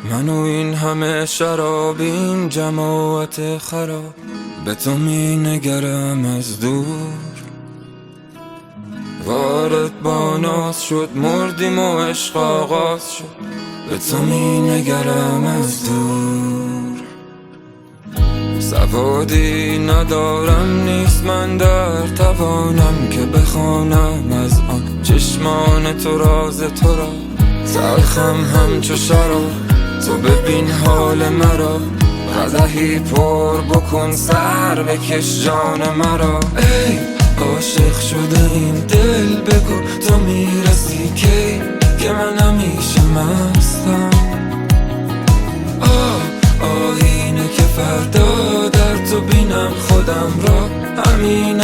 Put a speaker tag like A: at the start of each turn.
A: من و این همه شراب، این جماعت خراب، به تو می نگرم از دور. وارد با ناز شد، مردیم و عشق آغاز شد، به تو می نگرم از دور. سوادی ندارم، نیست من در توانم که بخوانم از آن چشمان تو راز تو را. تلخم همچو شراب، تو ببین حال مرا، قدحی پر بکن سر بکش جان مرا. ای عاشق شده این دل، بگو تو میرسی کی که من همیشه مستم. آینه که فردا در تو بینم خودم را، همین